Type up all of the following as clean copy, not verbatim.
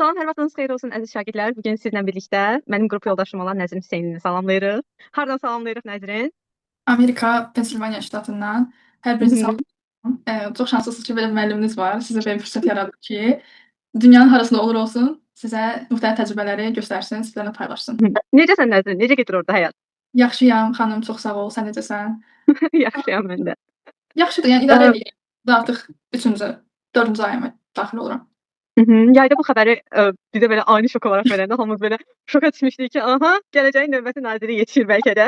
Salam, hər vaxtınız xeyir olsun əziz şagirdlər. Bu gün sizlə birlikdə mənim qrup yoldaşım olan Nəzrin Hüseynini salamlayırıq. Hardan salamlayırıq Nəzrin? Amerika, Pensilvaniya ştatından hər Hı birinizi hı. salamlayıram. Çox şanslısınız ki, belə bir müəlliminiz var. Sizə belə bir fürsət yaradır ki, dünyanın harasında olur olsun, sizə müxtəlif təcrübələri göstərsin, sizlərlə paylaşsın. Hı. Necəsən Nəzrin? Necə gedir orada həyat? Yaxşıyam, xanım, çox sağ ol. Sən necəsən? Yaxşıyam mən də. Yaxşıdır, yəni Ə, idarə edirəm. Da artıq 3-cü, 4-cü ayıma daxil oluram. Hı hı. Yayda bu xəbəri bizə belə ani şok olaraq verəndə hamımız belə şoka düşmüşdük ki, aha, gələcəyin növbəti naziri yetişir bəlkə də.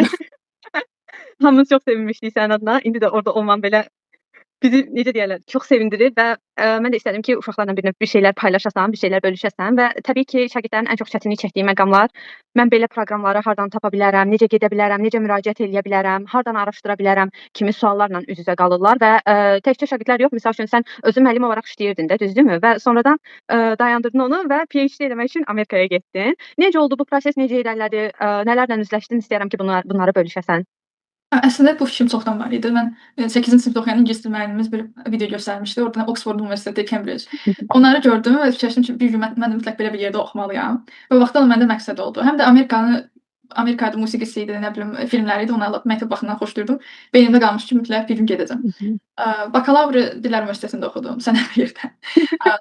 Hamımız çox sevinmişdik sənin adına. İndi də orada olman belə bizi necə deyərlər, çox sevindirir və mən də istədim ki, uşaqlarla bir şeylər paylaşasan, bir şeylər bölüşəsən və təbii ki, şagirdlərin ən çox çətinlik çəkdiyi məqamlar, mən belə proqramlara hardan tapa bilərəm, necə gedə bilərəm, necə müraciət edə bilərəm, hardan araşdıra bilərəm kimi suallarla üz-üzə qalırlar və təkcə şagirdlər yox, məsəl üçün sən özün müəllim olaraq işləyirdin də, düzdürmü? Və sonradan dayandırdın onu və PhD eləmək üçün Amerikaya getdin. Necə oldu bu proses, necə irəlilədi, nələrlə üzləşdin? İstəyirəm ki, bunları bölüşəsən. Əslində bu fikrim çoxdan var idi. Mən 8-ci sinifdə oxuyan ingilis dili müəllimimiz bir video göstərmişdi. Oradan Oxford Universiteti, Cambridge. Onları gördüm və fikirləşdim ki, bir gün mən də mütləq belə bir yerdə oxumalıyam. Və vaxtdan məndə məqsəd oldu. Həm də Amerikada musiqisi idi, nə bilim, filmləri idi. Onlarla məktəb vaxtından xoşduyurdum. Beynimdə qalmışdı ki, mütləq bir gün gedəcəm. Hı hı. Bakalavr Dillər Universitetində oxudum, sənəd yerdə.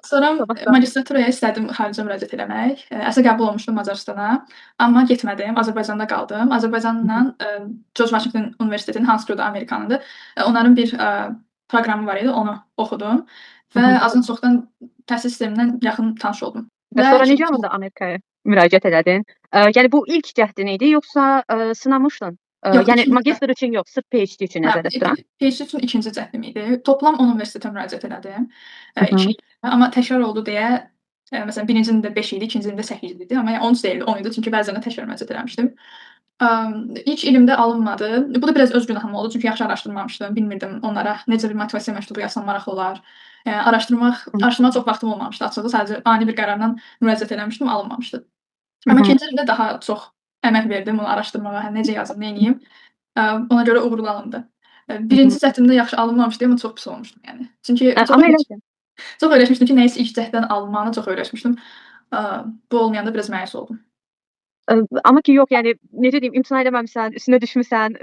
Sonra Sabahdan. magistraturaya istədim xaricə müraciət eləmək. Əsas qəbul olmuşdum Macaristana, amma getmədim. Azərbaycanda qaldım. Azərbaycanla George Washington Universitetinin hansı ki o da Amerikanındır. Onların bir proqramı var idi, onu oxudum Hı və hı. azdan-çoxdan təhsil sistemindən yaxın tanış oldum. Və Və sonra necə 2000 oldu Amerikaya müraciət elədin? Yəni bu ilk cəhdin idi, yoxsa sınamışdın? yox, Yəni ikinci magistr üçün yox, sırf PhD üçün hə, nəzərdə tuturam. PhD üçün ikinci cəhdim idi. Toplam 10 universitetə müraciət elədim. Hı 2 hı. il. Amma təkrar oldu deyə məsələn birinci ildə 5 idi, ikinci ildə 8 idi. Amma yəni 10 deyildi, 10 idi. Çünki bəzilərinə təkrar müraciət eləmişdim. İlk ilimdə alınmadı. Bu da biraz öz günahım oldu. Çünki yaxşı araşdırmamışdım. Bilmirdim onlara necə bir motivasiya məktubu yazsam maraqlı olar. Araşdırmağa çox vaxtım olmamışdı açığı. Sadəcə ani bir qərarla müraciət eləmişdim, alınmamışdı. Hı Amma hı. ikinci ildə daha çox əmək verdim bunu araşdırmağa. Hə, necə yazım, neyləyim. Ona görə uğurlu alındı. Hı hı. Birinci cəhdimdə yaxşı alınmamışdı, amma çox pis olmuşdum yəni. Çünki Amma elə çox öyrəşmişdim ki, nəyisə ilk cəhddən alınmağını çox öyrəşmişdim. Bu olmayanda biraz məyus oldum. Amma ki yox, yəni necə deyim, imtina eləməmisən, üstünə düşmüsən,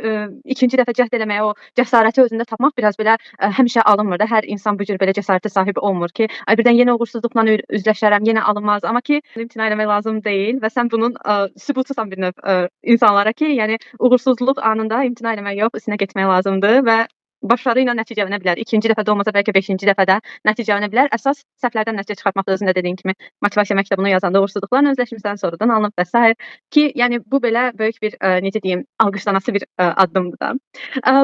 ikinci dəfə cəhd eləməyə o cəsarəti özündə tapmaq biraz belə həmişə alınmır da. Hər insan bu cür belə cəsarətə sahib olmur ki, ay birdən yenə uğursuzluqla üzləşərəm, yenə alınmaz. Amma ki imtina eləmək lazım deyil və sən bunun sübutusan bir növ insanlara ki, yəni uğursuzluq anında imtina eləmək yox, üstünə getmək lazımdır və başarı ilə nəticələnə bilər. İkinci dəfə də olmasa bəlkə 5-ci dəfədə nəticələnə bilər. Əsas səhvlərdən nəticə çıxartmaqdır. Özün də dediyin kimi motivasiya məktəbini yazanda uğursuzluqlarla üzləşmisən, sonradan alınıb və s. ki, yəni bu belə böyük bir necə deyim, alqışlanası bir addımdır da.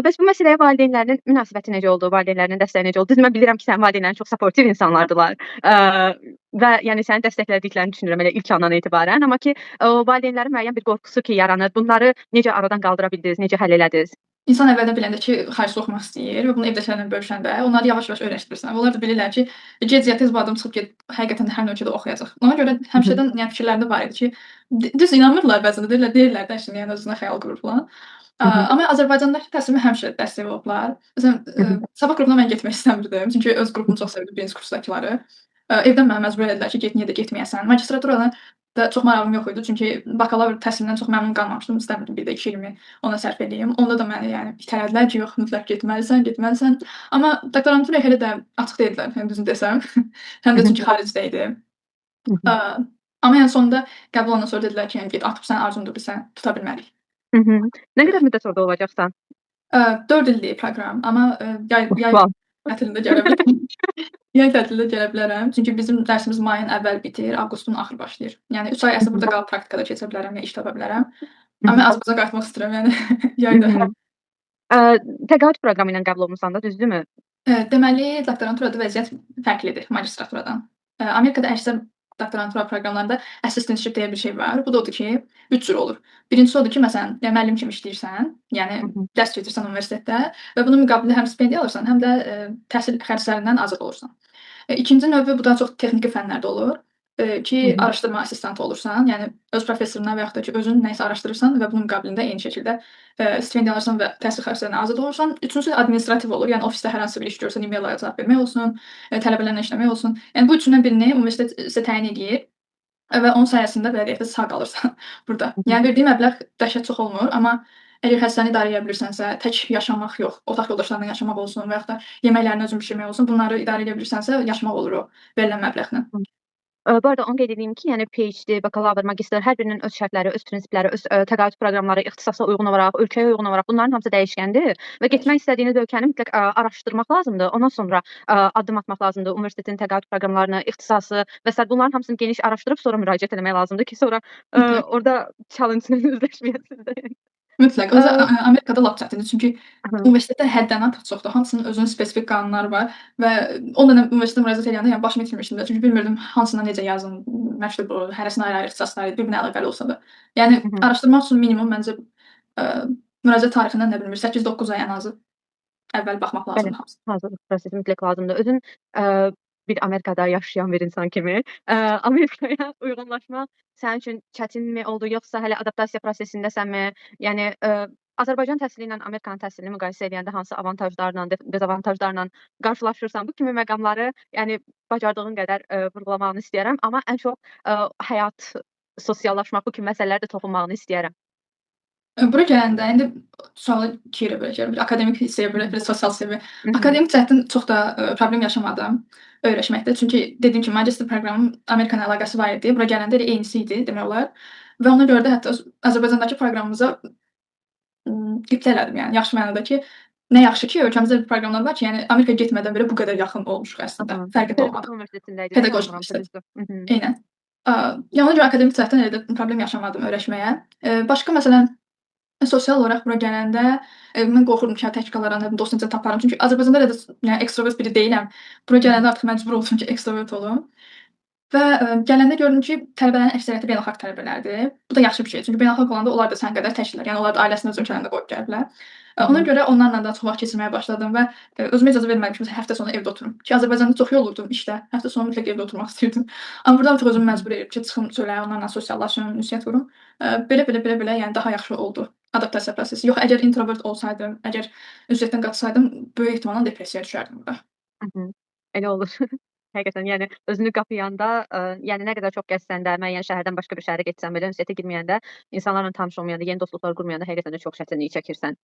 Bəs bu məsələyə valideynlərinin münasibəti necə oldu? Valideynlərinin dəstəyi necə oldu? Düzdür, mən bilirəm ki, sənin valideynlərin çox supportiv insanlardılar. Və yəni səni dəstəklədiklərini düşünürəm elə ilk andan etibarən, amma ki, valideynlərin müəyyən bir qorxusu ki, yaranır. Bunları necə aradan qaldıra bildiniz? Necə həll elədiniz? İnsan əvvəldən biləndə ki, xaricdə oxumaq istəyir və bunu evdəkilərlə bölüşəndə onları yavaş-yavaş öyrəşdirirsən. Onlar da bilirlər ki, gec ya tez bu adam çıxıb get həqiqətən də hər ölkədə oxuyacaq. Ona görə Hı hı. həmişədən yəni fikirlərində var idi ki, düz inanmırlar bəzən də deyirlər də şimdi yəni özünə xəyal qurur falan. Hı hı. Amma Azərbaycandakı təhsilimi həmişə dəstək olublar. Hı Məsələn, hı. sabah qrupuna mən getmək istəmirdim, çünki öz qrupumu çox sevirdim, birinci kursdakıları. Evdən mənə məcbur elədilər ki, get, niyə də getməyəsən. Magistraturada da çox marağım yox idi, çünki bakalavr təhsilindən çox məmnun qalmamışdım. İstəmirdim bir də 2 ilimi ona sərf eləyim. Onda da məni yəni itələdilər ki, yox, mütləq getməlisən, getməlisən. Amma doktorantura elə də açıq deyildilər, yəni düzünü desəm. Həm Hı də hı. çünki xaricdə idi. Hı hı. Ə, amma yəni sonunda qəbul olandan sonra dedilər ki, yəni get, artıq sən arzundur, sən tuta bilmərik. Hı hı. Nə qədər müddət orada olacaqsan? 4 illik proqram, amma yay Vav. tətilində gələ bilərəm. Yay tətilində gələ bilərəm. Çünki bizim dərsimiz mayın əvvəl bitir, avqustun axırı başlayır. Yəni 3 ay Hı əslində hı. burada qalıb praktikada keçə bilərəm ya iş tapa bilərəm. Hı Amma hı. mən Azərbaycana qayıtmaq istəyirəm, yəni Hı yayda. hı. Təqaüd proqramı ilə qəbul olmusan da, düzdürmü? Deməli, doktoranturada vəziyyət fərqlidir magistraturadan. Amerikada əksər doktorantura proqramlarında assistantship deyə bir şey var. Bu da odur ki, 3 cür olur. Birincisi odur ki, məsələn, ya müəllim kimi işləyirsən, yəni Hı hı. dərs keçirsən universitetdə və bunun müqabilində həm stipendiya alırsan, həm də təhsil xərclərindən azad olursan. İkinci növü bu daha çox texniki fənlərdə olur. Hı Ki hı. araşdırma assistantı olursan, yəni öz professoruna və yaxud da ki, özün nəyisə araşdırırsan və bunun müqabilində eyni şəkildə stipendiya alırsan və təhsil xərclərindən azad olursan. Üçüncüsü administrativ olur. Yəni ofisdə hər hansı bir iş görsən, e-maillara cavab vermək olsun, tələbələrlə işləmək olsun. Yəni bu üçündən birini universitet sizə təyin edir. Və onun sayəsində belə deyək də sağ qalırsan burda. Hı hı. Yəni verdiyi məbləğ dəhşət çox olmur, amma əgər xəstəni idarə edə bilirsənsə, tək yaşamaq yox, otaq yoldaşlarınla yaşamaq olsun və yaxud da yeməklərini özün bişirmək olsun, bunları idarə edə bilirsənsə, yaşamaq olur o verilən məbləğlə. Bu arada onu qeyd edeyim ki, yəni PhD, bakalavr, magistr hər birinin öz şərtləri, öz prinsipləri, öz təqaüd proqramları, ixtisasa uyğun olaraq, ölkəyə uyğun olaraq bunların hamısı dəyişkəndir və getmək istədiyiniz ölkəni mütləq araşdırmaq lazımdır. Ondan sonra addım atmaq lazımdır. Universitetin təqaüd proqramlarını, ixtisası və sair bunların hamısını geniş araşdırıb sonra müraciət etmək lazımdır ki, sonra Mütləq, orada challenge-la üzləşməyəsiniz də. mütləq. Özü Amerikada lap çətindir, çünki Hı. universitetdə həddən artıq çoxdur. Hamısının özünün spesifik qanunları var və o dönəm universitetə müraciət edəndə yəni başımı itirmişdim də, çünki bilmirdim hansına necə yazım, məktubu, hərəsinə ayrı-ayrı ixtisasları idi, bir-birinə əlaqəli olsa da. Yəni Hı hı. araşdırmaq üçün minimum məncə müraciət tarixindən nə bilim 8-9 ay ən azı əvvəl baxmaq Bəli, lazımdır hamısına. hazırlıq prosesi mütləq lazımdır. Özün bir Amerikada yaşayan bir insan kimi Amerikaya uyğunlaşmaq sənin üçün çətinmi oldu, yoxsa hələ adaptasiya prosesindəsənmi? Yəni Azərbaycan təhsili ilə Amerikanın təhsilini müqayisə edəndə hansı avantajlarla, dezavantajlarla qarşılaşırsan? Bu kimi məqamları, yəni bacardığın qədər vurğulamağını istəyərəm, amma ən çox həyat, sosiallaşmaq, bu kimi məsələlərə də toxunmağını istəyərəm. Bura gələndə indi sualı 2 yerə böləcəm. Bir akademik hissəyə Hı bölək, bir hı. sosial hissəyə. Hı hı. Akademik cəhətdən çox da problem yaşamadım öyrəşməkdə. Çünki dediyim kimi magistr proqramım Amerikanla əlaqəsi var idi. Bura gələndə elə eynisi idi demək olar və ona görə də hətta Azərbaycandakı proqramımıza qibtə elədim. Yəni yaxşı mənada ki, nə yaxşı ki, ölkəmizdə bir proqramlar var ki, yəni Amerikaya getmədən belə bu qədər yaxın olmuşuq əslində. Aha. Fərqində Pedaqoji olmadıq. universitetində idi, də Pedaqoji yanılmıramsa, universitet. düzdür? Hı hı. Eynən. Yəni ona görə akademik cəhətdən elə də problem yaşamadım öyrəşməyə. Başqa məsələn sosial olaraq bura gələndə, mən qorxurdum ki, tək qalaram, nə bilim, dost necə taparam. Çünki Azərbaycanda elə də yəni ekstrovert biri deyiləm. Bura Hı hı. gələndə artıq məcbur oldum ki, ekstrovert olum və gələndə gördüm ki, tələbələrin əksəriyyəti beynəlxalq tələbələrdir. Bu da yaxşı bir şey. Çünki beynəlxalq olanda onlar da sənin qədər təkdirlər. Yəni onlar da ailəsini öz ölkələrində qoyub gəliblər. Hı Ona hı. görə onlarla da çox vaxt keçirməyə başladım və özümə icazə vermədim ki, məsələn, həftə sonu evdə oturum. Ki Azərbaycanda çox yorulurdum işdə. Həftə sonu mütləq evdə oturmaq istəyirdim. Amma burada artıq Hı özümü hı. məcbur edirəm ki, çıxım çölə, onlarla sosiallaşım, ünsiyyət qurum. Belə, yəni daha yaxşı oldu adaptasiya prosesi. Yox, əgər introvert olsaydım, əgər ünsiyyətdən qaçsaydım, böyük ehtimalla depressiyaya düşərdim burada. Hı hı. Elə olur. Həqiqətən, yəni özünü qapıyanda, yəni nə qədər çox gəzsən də, müəyyən şəhərdən başqa bir şəhərə getsən belə, ünsiyyətə girməyəndə, insanlarla tanış olmayanda, yeni dostluqlar qurmayanda həqiqətən də çox çətinlik çəkirsən.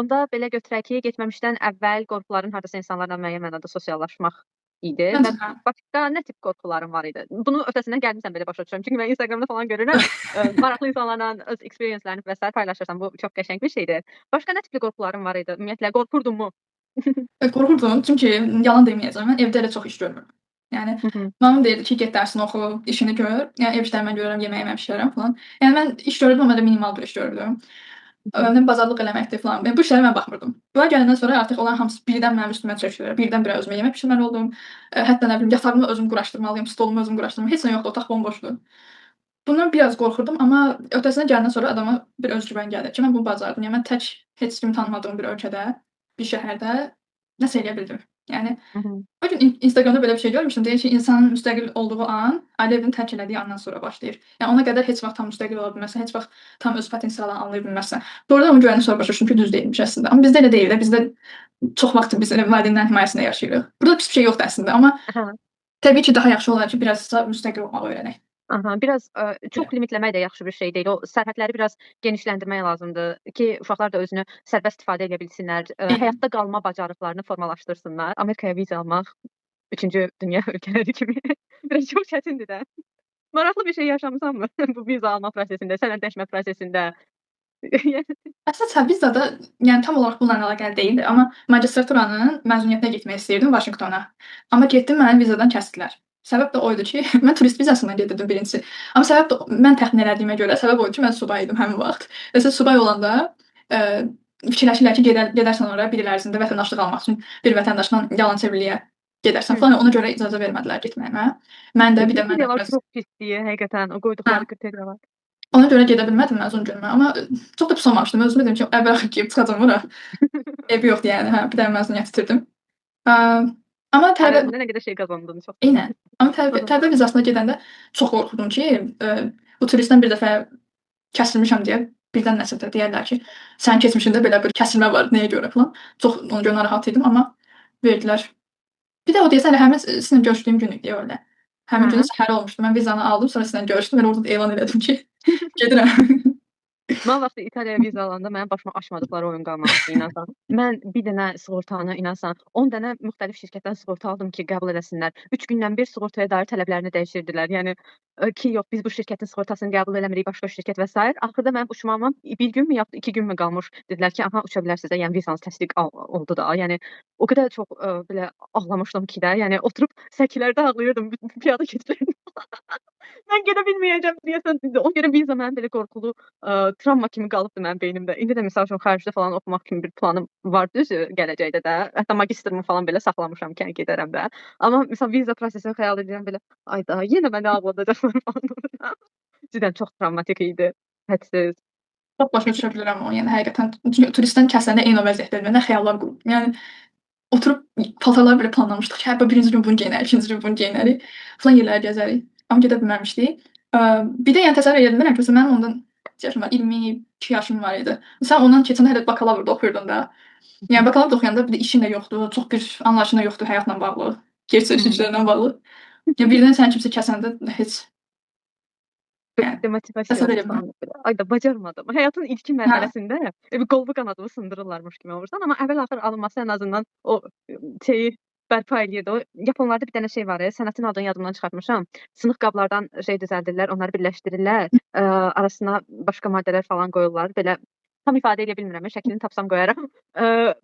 Onda belə götürək ki, getməmişdən əvvəl qorxuların hardasa insanlarla müəyyən mənada sosiallaşmaq idi və Məncə hə. başqa nə tip qorxuların var idi? Bunu öhdəsindən gəlmisən belə başa düşürəm. Çünki mən Instagramda falan görürəm, maraqlı insanlarla öz experience-lərini və sair paylaşırsan. Bu çox qəşəng bir şeydir. Başqa nə tipli qorxuların var idi? Ümumiyyətlə qorxurdunmu? Qorxurdum, çünki yalan deməyəcəm, mən evdə elə çox iş görmürəm. Yəni Hı hı. mamam deyirdi ki, get dərsini oxu, işini gör. Yəni ev işlərimi mən görürəm, yeməyimi mən bişirərəm falan. Yəni mən iş görürdüm, amma elə minimal bir iş görürdüm. Hı hı. Nə bazarlıq eləməkdir falan. Yəni bu işlərə mən baxmırdım. Bura gələndən sonra artıq onların hamısı birdən mənim üstümə çökdülər. Birdən-birə özümə yemək bişirməli oldum. Hətta nə bilim yatağımı özüm quraşdırmalıyam, stolumu özüm quraşdırmalıyam. Heç nə yoxdur, otaq bomboşdur. Bundan biraz qorxurdum, amma öhdəsindən gələndən sonra adama bir özgüvən gəlir ki, mən bunu bacardım. Yəni mən tək heç kimi tanımadığım bir ölkədə, bir şəhərdə nəsə eləyə bildim. Yəni Hı hı. o gün Instagramda belə bir şey görmüşdüm. Deyir ki, insanın müstəqil olduğu an ailə evini tərk elədiyi andan sonra başlayır. Yəni ona qədər heç vaxt tam müstəqil ola bilməzsən, heç vaxt tam öz potensialını anlaya bilməzsən. Doğrudan onu görəndən sonra başa düşdüm ki, düz deyilmiş əslində. Amma bizdə elə deyil də. Bizdə çox vaxt biz elə valideynlərin himayəsində yaşayırıq. Burada pis bir şey yoxdur əslində, amma Aha. təbii ki, daha yaxşı olar ki, biraz da müstəqil olmağı öyrənək. Aha, biraz çox Belə. limitləmək də yaxşı bir şey deyil. O sərhədləri biraz genişləndirmək lazımdır ki, uşaqlar da özünü sərbəst istifadə edə bilsinlər, Eynən. həyatda qalma bacarıqlarını formalaşdırsınlar. Amerikaya viza almaq 3-cü dünya ölkələri kimi biraz çox çətindir də. Maraqlı bir şey yaşamısanmı bu viza alma prosesində, sənədləşmə prosesində? Yəni Əslində Vizada, yəni tam olaraq bununla əlaqəli deyildi, amma magistraturanın məzuniyyətinə getmək istəyirdim Vaşinqtona. Amma getdim, məni vizadan kəsdilər. Səbəb də o idi ki, mən turist vizasından gedirdim birincisi. Amma səbəb də mən təxmin elədiyimə görə səbəb o idi ki, mən subay idim həmin vaxt. Və sən subay olanda, fikirləşirlər ki, gedərsən ora 1 il ərzində vətəndaşlıq almaq üçün bir vətəndaşla yalançeviliyə gedərsən Hı. falan. Ona görə icazə vermədilər getməyimə. Mən də bir də mənə Kriteriyalar biraz çox pisdir həqiqətən, o hə. qoyduqları kriteriyalar. Ona görə gedə bilmədim məzun günümə, amma çox da pis olmamışdım. Özümə dedim ki, əvvəl ki, çıxacam ora. Eybi yoxdur yəni, hə, bir dənə məzuniyyət itirdim. Aaa, amma tələbə Əvəzində nə qədər şey qazandın, çox gözəl. eynən. Amma Hı hı. tələbə vizasına gedəndə çox qorxurdum ki, bu turistdən bir dəfə kəsilmişəm deyə birdən nəsə də deyərlər ki, sənin keçmişində belə bir kəsilmə var, nəyə görə filan. Çox ona görə narahat idim, amma verdilər. Bir də o deyəsən elə həmin sizinlə görüşdüyüm gün idi elə. Həmin Hə. günü səhər olmuşdu. Mən vizanı aldım, sonra sizlə görüşdüm. Elə orada da elan elədim ki, gedirəm. Mən vaxtı İtaliyaya viza alanda mənim başıma açmadıqları oyun qalmamışdı inansan. Mən bir dənə sığortanı inansan 10 dənə müxtəlif şirkətdən sığorta aldım ki, qəbul eləsinlər. 3 gündən bir sığortaya dair tələblərini dəyişirdilər. Yəni ki, yox biz bu şirkətin sığortasını qəbul eləmirik, başqa şirkət və s. Axırda mənim uçmağıma 1 gün mü yaxud 2 gün mü qalmış. Dedilər ki, aha uça bilərsiniz də, yəni vizanız təsdiq oldu da. Yəni o qədər çox belə ağlamışdım ki də, yəni oturub səkilərdə ağlayırdım piyada keçidlərində. Mən gedə bilməyəcəm deyəsən. O görə viza mənim belə qorxulu travma kimi qalıbdı mənim beynimdə. İndi də məsəl üçün xaricdə falan oxumaq kimi bir planım var düzü gələcəkdə də. Hətta magistrımı falan belə saxlamışam ki, gedərəm də. Amma məsəl viza prosesini xəyal edirəm belə, ay da yenə məni ağladacaqlar falan. Cidden çox travmatik idi. Hədsiz. Çox başa düşə bilirəm onu. Yəni həqiqətən çünki turistdən kəsəndə eyni o vəziyyətdədir. Mən də xəyallar qurub. Yəni oturub paltarları belə planlamışdıq ki, hə bu birinci gün bunu geyinərik, ikinci gün bunu geyinərik. Falan yerləri gəzərik. Amma gedə bilməmişdik. Bir də yəni təsəvvür edə bilmirəm ki, məsələn mənim ondan neçə yaşım var? 22 yaşım var idi. Məsələn ondan keçəndə hələ bakalavrda oxuyurdum da. Yəni bakalavrda oxuyanda bir də işin də yoxdur, çox bir anlayışın da yoxdur həyatla bağlı, keçir-keçirlərlə bağlı. Yəni birdən səni kimsə kəsəndə heç yəni Demotivasiya təsəvvür olursan edəmirəm. belə. Ay da bacarmadım. Həyatın ilkin Hə. mərhələsində bir qolbu qanadını sındırırlarmış kimi olursan, amma əvvəl-axır alınması ən azından o şeyi bərpa eləyirdi. O Yaponlarda bir dənə şey var, sənətin adını yadımdan çıxartmışam. Sınıq qablardan şey düzəldirlər, onları birləşdirirlər, arasına başqa maddələr falan qoyurlar. Belə tam ifadə edə bilmirəm, şəklini tapsam qoyaram.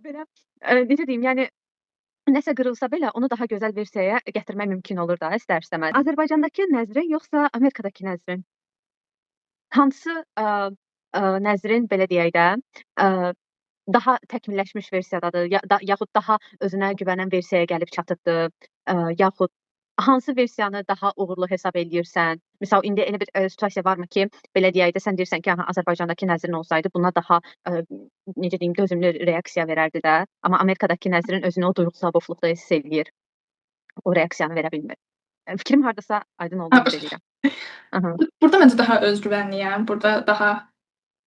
Belə necə deyim, yəni nəsə qırılsa belə onu daha gözəl versiyaya gətirmək mümkün olur da istər-istəməz. Azərbaycandakı nəzrin yoxsa Amerikadakı nəzrin? Hansı nəzrin belə deyək də, daha təkmilləşmiş versiyadadır, yaxud daha özünə güvənən versiyaya gəlib çatıbdır, yaxud hansı versiyanı daha uğurlu hesab eləyirsən? Misal indi elə bir situasiya varmı ki, belə deyək də, sən deyirsən ki, aha Azərbaycandakı nəzrin olsaydı buna daha necə deyim, dözümlü reaksiya verərdi də, amma Amerikadakı nəzrin özünü o duyğusal boşluqda hiss eləyir, o reaksiyanı verə bilmir. Fikrim hardasa aydın olduğunu ümid edirəm. Aha. Burada məncə daha özgüvənliyəm, burada daha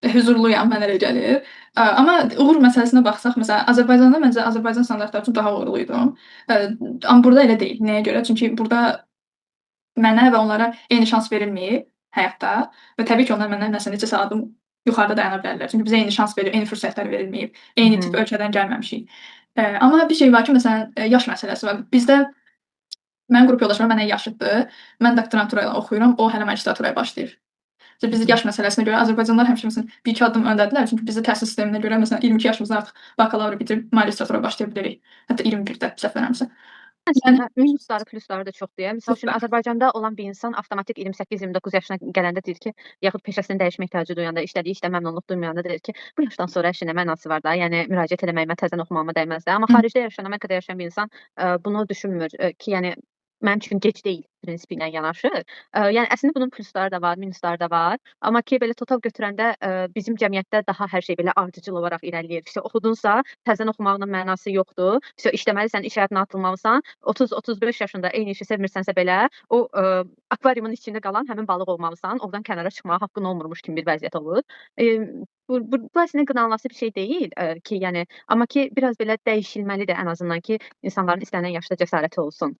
hüzurluyam, mənə elə gəlir. Amma uğur məsələsinə baxsaq, məsələn, Azərbaycanda məncə Azərbaycan standartları üçün daha uğurlu idim. Amma burada elə deyil. Nəyə görə? Çünki burada mənə və onlara eyni şans verilməyib həyatda və təbii ki, onlar məndən nəsə neçəsə addım yuxarıda dayana bilərlər. Çünki bizə eyni şans verilməyib, eyni fürsətlər verilməyib, eyni tip ölkədən gəlməmişik. Amma bir şey var ki, məsələn, yaş məsələsi var. Bizdə mənim qrup yoldaşlarım məndən yaşıddır. Mən doktorantura oxuyuram, o hələ magistraturaya başlayır. Biz yaş məsələsinə görə Azərbaycanlılar həmişə məsələn 1-2 addım öndədirlər. Çünki bizdə təhsil sisteminə görə məsələn 22 yaşımızda artıq bakalavr bitirib magistratura başlaya bilirik. Hətta 21-də səhv eləmirəmsə. Əslində minusları, plusları da çoxdur. Məsəl üçün Azərbaycanda olan bir insan avtomatik 28-29 yaşına gələndə deyir ki, yaxud peşəsini dəyişmə ehtiyacı duyanda, işlədiyi işdə məmnunluq duymayanda deyir ki, bu yaşdan sonra işin nə mənası var da, yəni müraciət eləməyimə, təzədən oxumağıma dəyməz də. Amma xaricdə yaşayan, Amerikada yaşayan bir insan bunu düşünmür ki, yəni mənim üçün gec deyil prinsipi ilə yanaşı. Yəni əslində bunun plusları da var, minusları da var. Amma ki belə total götürəndə bizim cəmiyyətdə daha hər şey belə ardıcıl olaraq irəliləyir. İşte oxudunsa, təzədən oxumağının mənası yoxdur. İşte işləməlisən, iş həyatına atılmalısan. 30-35 yaşında eyni işi sevmirsənsə belə, o akvariumun içində qalan həmin balıq olmalısan. Oradan kənara çıxmağa haqqın olmurmuş kimi bir vəziyyət olur. Bu əslində qınanılası bir şey deyil ki, yəni amma ki biraz belə dəyişilməlidir ən azından ki, insanların istənilən yaşda cəsarəti olsun.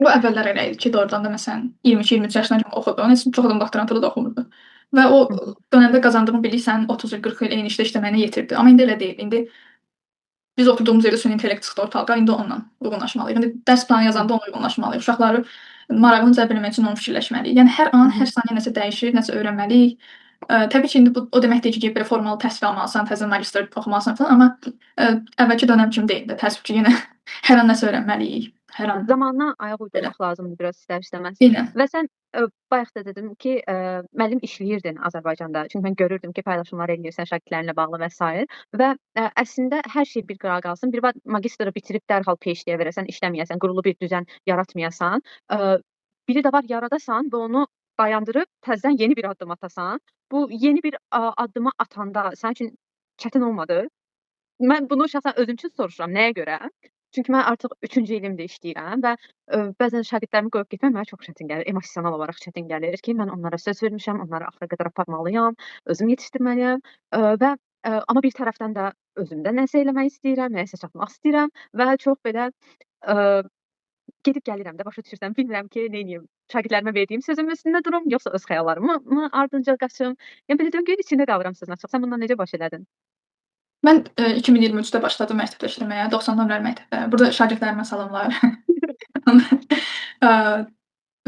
Bu əvvəllər elə idi ki, doğrudan da məsələn 22-23 yaşına kimi oxudu. Heç çox adam doktoranturada da oxumurdu. Və o dönəmdə qazandığın bilik sənin 30 il, 40 il eyni işdə işləməyinə yetirdi. Amma indi elə deyil. İndi biz oturduğumuz yerdə süni intellekt çıxdı ortalığa, indi onunla uyğunlaşmalıyıq. İndi dərs planı yazanda ona uyğunlaşmalıyıq. Uşaqları marağını cəlb etmək üçün onu fikirləşməliyik. Yəni hər an, hər saniyə nəsə dəyişir, nəsə öyrənməliyik. Təbii ki, indi bu o demək deyil ki, belə formal təhsil almalısan, təzə magistr oxumalısan falan, amma əvvəlki dönəm kimi deyil də. Təəssüf ki, yenə hər an nəsə öyrənməliyik. Hər an. Zamanına ayaq uydurmaq lazımdır biraz istər-istəməz. Eynən. Və sən bayaq da dedim ki, müəllim işləyirdin Azərbaycanda. Çünki mən görürdüm ki, paylaşımlar eləyirsən şagirdlərinlə bağlı və s. Və əslində hər şey bir qırağa qalsın. Bir vaxt magistri bitirib dərhal PhD-yə verəsən, işləməyəsən, qurulu bir düzən yaratmayasan. Biri də var yaradasan və onu dayandırıb təzədən yeni bir addım atasan. Bu yeni bir addımı atanda sənin üçün çətin olmadı? Mən bunu şəxsən özüm üçün soruşuram. Nəyə görə? Çünki mən artıq 3-cü ilimdir işləyirəm və bəzən şagirdlərimi qoyub getmək mənə çox çətin gəlir. Emosional olaraq çətin gəlir ki, mən onlara söz vermişəm, onları axıra qədər aparmalıyam, özüm yetişdirməliyəm və amma bir tərəfdən də özümdə nəsə eləmək istəyirəm, nəyisə çatmaq istəyirəm və çox belə gedib gəlirəm də, başa düşürsən. Bilmirəm ki, neyniyim? Şagirdlərimə verdiyim sözümün üstündə durum, yoxsa öz xəyallarımı mı ardınca qaçım? Yəni belə döngünün içində qalıram sözün açığı. Sən bundan necə baş elədin? Mən 2023-də başladım məktəbdə işləməyə, 90 nömrəli məktəbdə. Burada şagirdlərimə salamlar. Eee,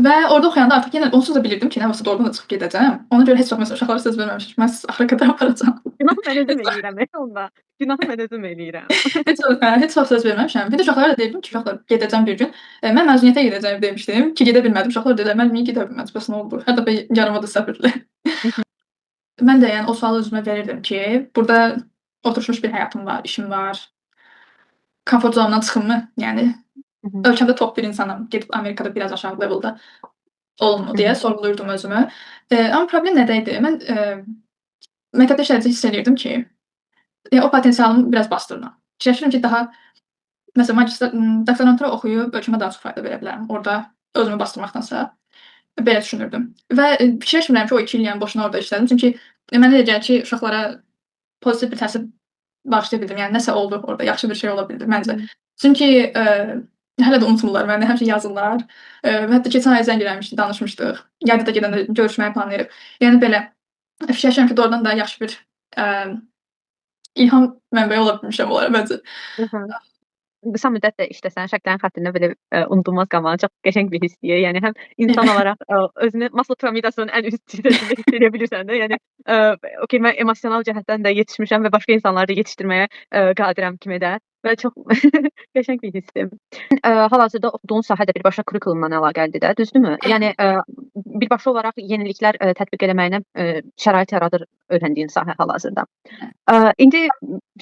və orada oxuyanda artıq yenə onsuz da bilirdim ki, nə vaxtsa doğrudan da çıxıb gedəcəm. Ona görə heç vaxt məsələn uşaqlara söz verməmişdim. Mən sizi axıra qədər aparacam. Günahı mən özüm Heç vaxt eləyirəm onda. Günahı mən özüm eləyirəm. heç vaxt söz verməmişəm. Bir də uşaqlara da deyirdim ki, uşaqlar gedəcəm bir gün. Mən məzuniyyətə gedəcəyimi demişdim ki, gedə bilmədim. Uşaqlar dedilər, müəllim niyə gedə bilmədiniz? Bəs nə oldu? Hər dəfə yarımada səbirdilər. Hı hı. Mən də yəni o sualı özümə verirdim ki, burada oturmuş bir həyatım var, işim var. Komfort zonamdan çıxımmı? Yəni Hı hı. ölkəmdə top 1 insanam. Gedib Amerikada biraz aşağı leveldə olummu Hı deyə hı. sorğuluyurdum özümü. Amma problem nədə idi? Mən məktəbdə işlədikcə hiss eləyirdim ki, o potensialımı biraz bastırıram. Fikirləşirəm ki, daha məsələn doktorantura oxuyub ölkəmə daha çox fayda verə bilərəm. Orda özümü bastırmaqdansa belə düşünürdüm. Və fikirləşmirəm ki, o 2 il yəni boşuna orada işlədim. Çünki mənə elə gəlir ki, uşaqlara pozitiv bir təsir bağışlaya bildim. Yəni nəsə oldu orada, yaxşı bir şey ola bildi məncə. Çünki hələ də unutmurlar məni, həmişə yazırlar. Və hətta keçən ay zəng eləmişdi, danışmışdıq. Yayda da gedəndə görüşməyi planlayırıq. Yəni belə fikirləşirəm ki, doğrudan da yaxşı bir ilham mənbəyi ola bilmişəm onlara məncə. Hı hı. Qısa müddət də işləsən, şəkllərin xətrinə belə unudulmaz qalmanı çox qəşəng bir hissdir. Yəni həm insan olaraq özünü Maslow piramidasının ən üst hissəsində hiss edə bilirsən də. Yəni okey, mən emosional cəhətdən də yetişmişəm və başqa insanları da yetişdirməyə qadirəm kimi də və çox qəşəng bir hissdir. Hal-hazırda oxuduğun sahə də birbaşa kurikulumla əlaqəlidir də, düzdürmü? Yəni birbaşa olaraq yeniliklər tətbiq eləməyinə şərait yaradır öyrəndiyin sahə hal-hazırda. İndi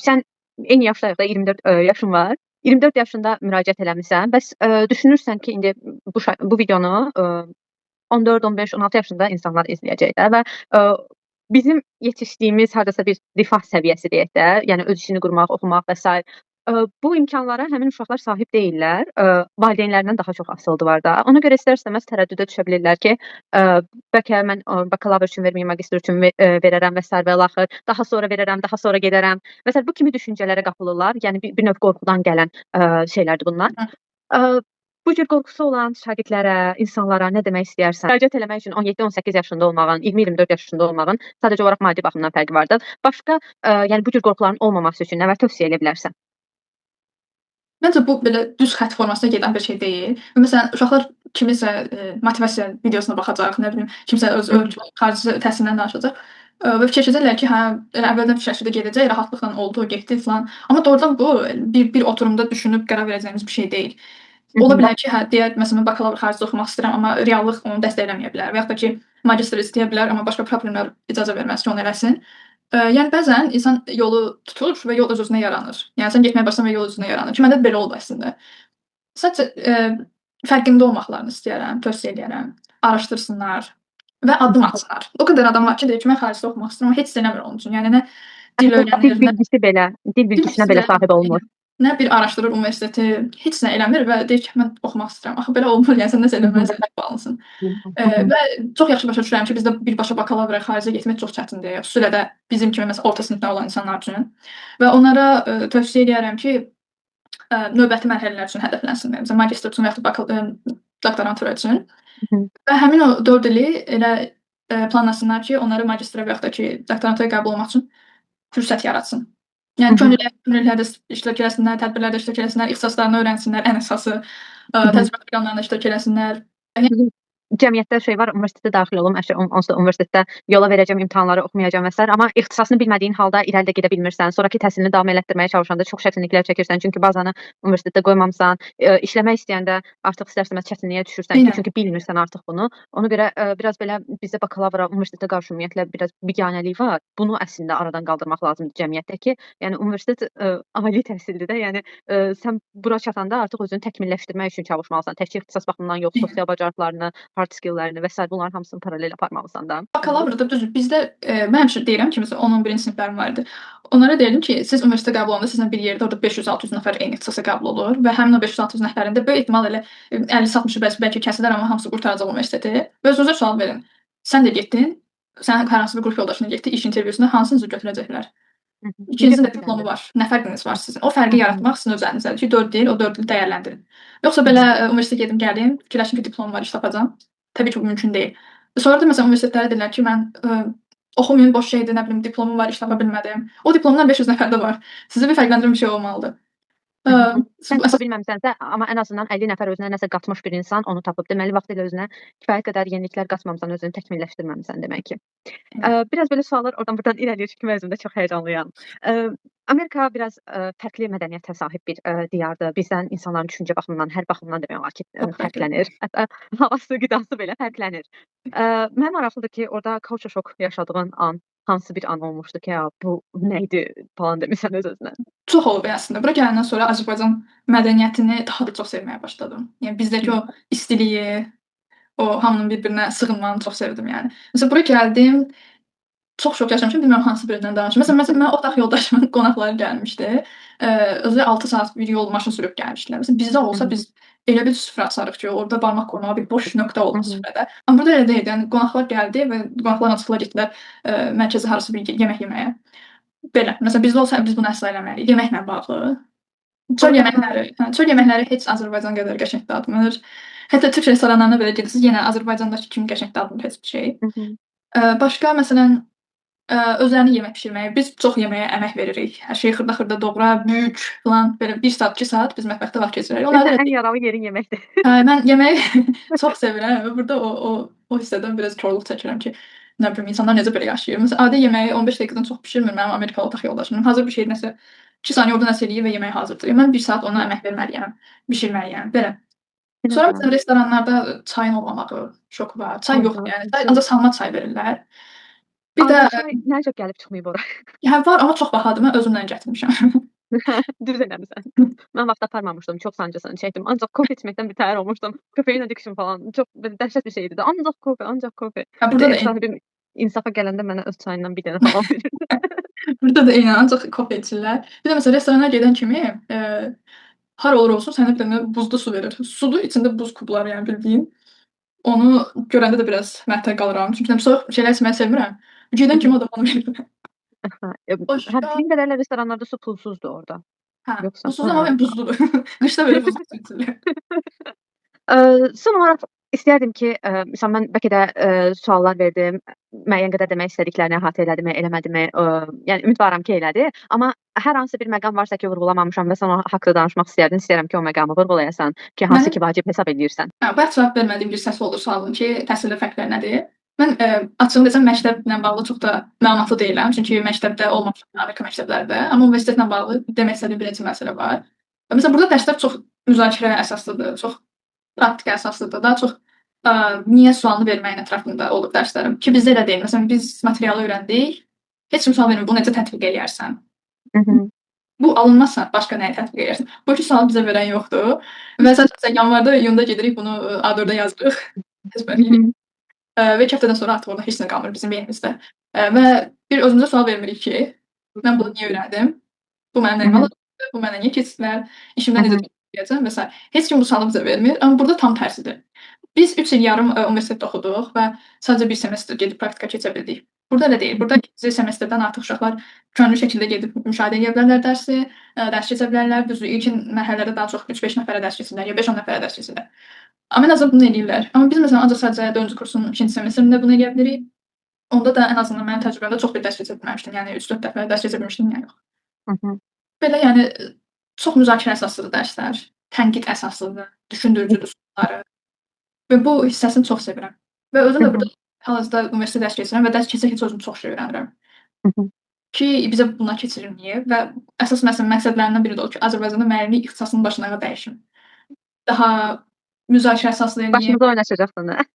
sən eyni yaşdayıq da, 24 yaşın var. 24 yaşında müraciət eləmisən. Bəs düşünürsən ki, indi bu videonu 14, 15, 16 yaşında insanlar izləyəcək də və bizim yetişdiyimiz hardasa bir rifah səviyyəsi deyək də, yəni öz işini qurmaq, oxumaq və s. Bu imkanlara həmin uşaqlar sahib deyillər. Valideynlərindən daha çox asılıdır var da. Ona görə istər-istəməz tərəddüdə düşə bilirlər ki, bəlkə mən bakalavr üçün verməyim, magistr üçün verərəm və s. və ilaxır. Daha sonra verərəm, daha sonra gedərəm. Məsələn, bu kimi düşüncələrə qapılırlar. Yəni bir növ qorxudan gələn şeylərdir bunlar. Bu cür qorxusu olan şagirdlərə, insanlara nə demək istəyərsən? Müraciət eləmək üçün 17-18 yaşında olmağın, 20-24 yaşında olmağın sadəcə olaraq maddi baxımdan fərqi vardır. Başqa, yəni bu cür qorxuların olmaması üçün nə tövsiyə edə bilərsən? Məncə bu belə düz xətt formasında gedən bir şey deyil. Və məsələn, uşaqlar kimisə motivasiya videosuna baxacaq, nə bilim, kimsə öz xarici təhsilindən danışacaq və fikirləşəcəklər ki, hə, elə əvvəldən fikirləşirdi gedəcək, rahatlıqla oldu, getdi filan. Amma doğrudan bu bir oturumda düşünüb qərar verəcəyimiz bir şey deyil. Ola bilər ki, hə, deyək məsələn, bakalavr xaricdə oxumaq istəyirəm, amma reallıq onu dəstəkləməyə bilər və yaxud da ki, magistr istəyə bilər, amma başqa problemlər icazə verməz ki, onu eləsin. Yəni bəzən insan yolu tutur və yol öz-özünə yaranır. Yəni sən getməyə başlasan və yol özünə yaranır ki, məndə də belə oldu əslində. Sadəcə fərqində olmaqlarını istəyərəm, tövsiyə eləyərəm. Araşdırsınlar və addım atsınlar. O qədər adam var ki, deyir ki, mən xaricdə oxumaq istəyirəm, amma heç istəmir onun üçün. Yəni nə dil öyrənir, dil bilgisinə belə sahib olmur. Nə bir araşdırır universiteti, heç nə eləmir və deyir ki, mən oxumaq istəyirəm. Axı belə olmur, yəni sən nəsə eləməlisən, bağlısın. Və çox yaxşı başa düşürəm ki, bizdə birbaşa bakalavra xaricə getmək çox çətindir. Xüsusilə də bizim kimi məsələn orta sinifdə olan insanlar üçün. Və onlara tövsiyə edirəm ki, növbəti mərhələlər üçün hədəflənsinlər. Məsələn, magistr üçün və ya doktorantura üçün. Və həmin o 4 ili elə planlasınlar ki, onları magistra və ya da ki, doktorantura qəbul olmaq üçün fürsət yaratsın. Yəni könüllülərdə iştirak eləsinlər, tədbirlərdə iştirak eləsinlər, ixtisaslarını öyrənsinlər, ən əsası təcrübə proqramlarında iştirak eləsinlər. Cəmiyyətdə şey var, universitetə daxil olum, onsuz da universitetdə yola verəcəm, imtahanları oxumayacam və s. Amma ixtisasını bilmədiyin halda irəli də gedə bilmirsən. Sonrakı təhsilini davam elətdirməyə çalışanda çox çətinliklər çəkirsən. Çünki bazanı universitetdə qoymamısan. İşləmək istəyəndə artıq istər-istəməz çətinliyə düşürsən ki, çünki bilmirsən artıq bunu. Ona görə biraz belə bizdə bakalavra universitetə qarşı ümumiyyətlə biraz biganəlik var. Bunu əslində aradan qaldırmaq lazımdır cəmiyyətdəki. Yəni universitet ali təhsildir də. Yəni sən bura çatanda artıq özünü təkmilləşdirmək üçün çalışmalısan. Təkcə ixtisas baxımından yox, sosial bacarıqlarını, hard skill-lərini və s. bunların hamısını paralel aparmalısan da. Bakalavrda düzdür. Bizdə mən həmişə deyirəm ki, məsələn 10-11-ci siniflərim var idi. Onlara deyirdim ki, siz universitetə qəbul olanda sizlə bir yerdə orada 500-600 nəfər eyni ixtisasa qəbul olur və həmin o 500-600 nəfərin də böyük ehtimal elə 50-60-ı bəlkə kəsilər, amma hamısı qurtaracaq universiteti. Və özünüzə sual verin. Sən də getdin, sən hər hansı bir qrup yoldaşına getdi iş intervyusuna, hansınızı götürəcəklər? Hı hı. Necə İkinizin də diplomu fərqləndirir? var. Nə fərqiniz var sizin? O Hı fərqi hı. yaratmaq sizin öz əlinizdədir ki, 4 il, o 4 il dəyərləndirin. Yoxsa Hı belə hı. universitetə gedim, gəldim, fikirləşdim ki, diplomum var, iş tapacağam. Təbii ki, bu mümkün deyil. Sonra da məsələn universitetlərə deyirlər ki, mən oxumayım, boş şeydir, nə bilim, diplomum var, iş tapa bilmədim. O diplomdan 500 nəfər də var. Sizi bir fərqləndirən bir şey olmalıdır. Hı hı. Sən Bu tapa əsas bilməmisənsə, amma ən azından 50 nəfər özünə nəsə qatmış bir insan onu tapıb. Deməli vaxtilə özünə kifayət qədər yeniliklər qatmamısan, özünü təkmilləşdirməmisən demək ki. Biraz belə suallar oradan-burdan irəliləyir çünki mən özüm də çox həyecanlıyam. Amerika biraz fərqli mədəniyyətə sahib bir diyardır. Bizdən insanların düşüncə baxımından, hər baxımdan demək olar ki, çox fərqlidir. fərqlənir. Hətta havası, qidası belə fərqlənir. Mənə maraqlıdır ki, orada culture shock yaşadığın an hansı bir an olmuşdu ki, ya bu nə idi falan demisən öz-özünə? Çox olub əslində. Bura gələndən sonra Azərbaycan mədəniyyətini daha da çox sevməyə başladım. Yəni bizdəki o istiliyi, o hamının bir-birinə sığınmanı çox sevdim yəni. Məsələn, bura gəldim, çox şok yaşamışam, bilmirəm hansı birindən danışım. Məsələn, mən otaq yoldaşımın qonaqları gəlmişdi. Özləri 6 saat bir yol maşın sürüb gəlmişdilər. Məsələn, bizdə Hı olsa hı. biz elə bir süfrə açarıq ki, orada barmaq qoymağa bir boş nöqtə Hı olmaz hı. süfrədə. Amma burada elə deyil. Yəni qonaqlar gəldi və qonaqlarla çıxdılar getdilər mərkəzə harasa bir yemək yeməyə. Belə. Məsələn, bizdə olsa biz bunu əsla eləməliyik. Yeməklə bağlı. Orada Çöl yeməkləri heç Azərbaycan qədər qəşəng dadmır. Hətta türk restoranlarına belə gedirsiniz, yenə Azərbaycandakı kimi qəşəng dadmır heç bir şey. Hı hı. Başqa məsələn, özlərini yemək bişirməyi, biz çox yeməyə əmək veririk. Hər şeyi xırda-xırda doğra, bük filan, belə 1 saat, 2 saat biz mətbəxdə vaxt keçiririk. Onlar Deyəsən da elə ən deyil. yaralı yerin yeməkdir. Mən yeməyi çox sevirəm və burada o hissədən biraz korluq çəkirəm ki, nə bilim insanlar necə belə yaşayır. Məsələn, adi yeməyi 15 dəqiqədən çox bişirmir mənim Amerikalı otaq yoldaşım. Hazır bir şey nəsə 2 saniyə orada nəsə eləyir və yemək hazırdır. Mən 1 saat ona əmək verməliyəm, bişirməliyəm, belə. Sonra Elədir. məsələn restoranlarda çayın olmamağı şoku var. Çay yoxdur yəni. Çay Su ancaq salma çay verirlər. Bir də adi çay necə gəlib çıxmayıb ora? hə var, amma çox bahadır. Mən özümlə gətirmişəm. Düz eləmisən. Mən vaxt aparmamışdım, çox sancısını çəkdim. Ancaq kofe içməkdən bitər olmuşdum. Kofein addiction falan. Çox belə dəhşət bir şey idi. Ancaq kofe, ancaq kofe. Hə, Bir də burada da ev eyni. sahibim insafa gələndə mənə öz çayından bir dənə falan verirdi. Burada da eyni, ancaq kofe içirlər. Bir də məsələn restorana gedən kimi, hara olur olsun sənə bir dənə buzlu su verir. Sudur, içində buz kubları, yəni bildiyin. Onu görəndə də biraz məəttəl qalıram. Çünki soyuq şeylər içməyi sevmirəm. Hı Gedən hı. kimi o da bana verir. Hə, Başqa bildiyim qədərilə restoranlarda su pulsuzdur orada. hə, Yoxsa? buzsuz amma buzludur. Qışda belə buzlu su içilir. Son olaraq istərdim ki, məsələn, mən bəlkə də, suallar verdim, müəyyən qədər demək istədiklərini əhatə elədimi, eləmədimi, yəni ümidvaram ki, elədi. Amma hər hansı bir məqam varsa ki, vurğulamamışam və sən o haqqda danışmaq istərdin, istəyirəm ki, o məqamı vurğulayasan ki, hansı Mənim ki, vacib hesab eləyirsən. bayaq cavab vermədiyim bir səs oldu sualın ki, təhsildə fərqlər nədir? Mən açığını desəm məktəblə bağlı çox da məlumatlı deyiləm. Çünki məktəbdə olmamışam Amerika məktəblərdə. Amma universitetlə bağlı demək istədiyim bir neçə məsələ var. Məsələn, burada dərslər çox müzakirə əsaslıdır, çox praktika əsaslıdır. Daha çox niyə sualını verməyin ətrafında olub dərslərim. Ki bizdə elə deyil. Məsələn, biz materialı öyrəndik. Heç kim sual vermir, bunu necə tətbiq eləyərsən? Hı hı. Bu alınmazsa başqa nəyi tətbiq eləyərsən? Bu iki sualı bizə verən yoxdur. Və sadəcə yanvarda, iyunda gedirik bunu A4-ə yazırıq. Hı Əzbərləyirik. hı. Və 2 həftədən sonra artıq orada heç nə qalmır bizim beynimizdə. Və bir özümüzə sual vermirik ki, mən bunu niyə öyrəndim? Bu mənim Hı nəyimə hı. lazımdır? Bu mənə niyə keçirlər? Hı İşimdə necə hı. tətbiq edəcəm və s. Heç kim bu sualı bizə vermir. Amma burada tam tərsidir. Biz 3 il yarım universitetdə oxuduq və sadəcə bir semestr gedib praktika keçə bildik. Burada elə deyil. Burada ikinci semestrdən artıq uşaqlar könüllü şəkildə gedib müşahidə edə bilərlər dərsi, dərs keçə bilərlər. Düzdür, ilkin mərhələdə daha çox 3-5 nəfərə dərs keçirlər, ya 5-10 nəfərə dərs keçirlər. Amma ən azından bunu eləyirlər. Amma biz məsələn ancaq sadəcə 4-cü kursun 2-ci semestrində bunu eləyə bilirik. Onda da ən azından mənim təcrübəmdə çox bir dərs keçə bilməmişdim. Yəni 3-4 dəfə dərs keçə bilmişdim, yəni yox. Hı hı. Belə yəni çox müzakirə əsaslıdır dərslər, tənqid əsaslıdır, düşündürücüdür sualları və bu hissəsini çox sevirəm. Və özüm Hı də hı. burada hal-hazırda universitet dərs keçirəm və dərs keçə-keçə özüm çox şey öyrənirəm. Hı hı. Ki bizə bunlar keçirilməyib və əsas məsələn məqsədlərindən biri də o ki, Azərbaycanda müəllimlik ixtisasının başlığı dəyişim. Daha müzakirə əsaslı eləyim. Başımıza oynaşacaqsan, hə?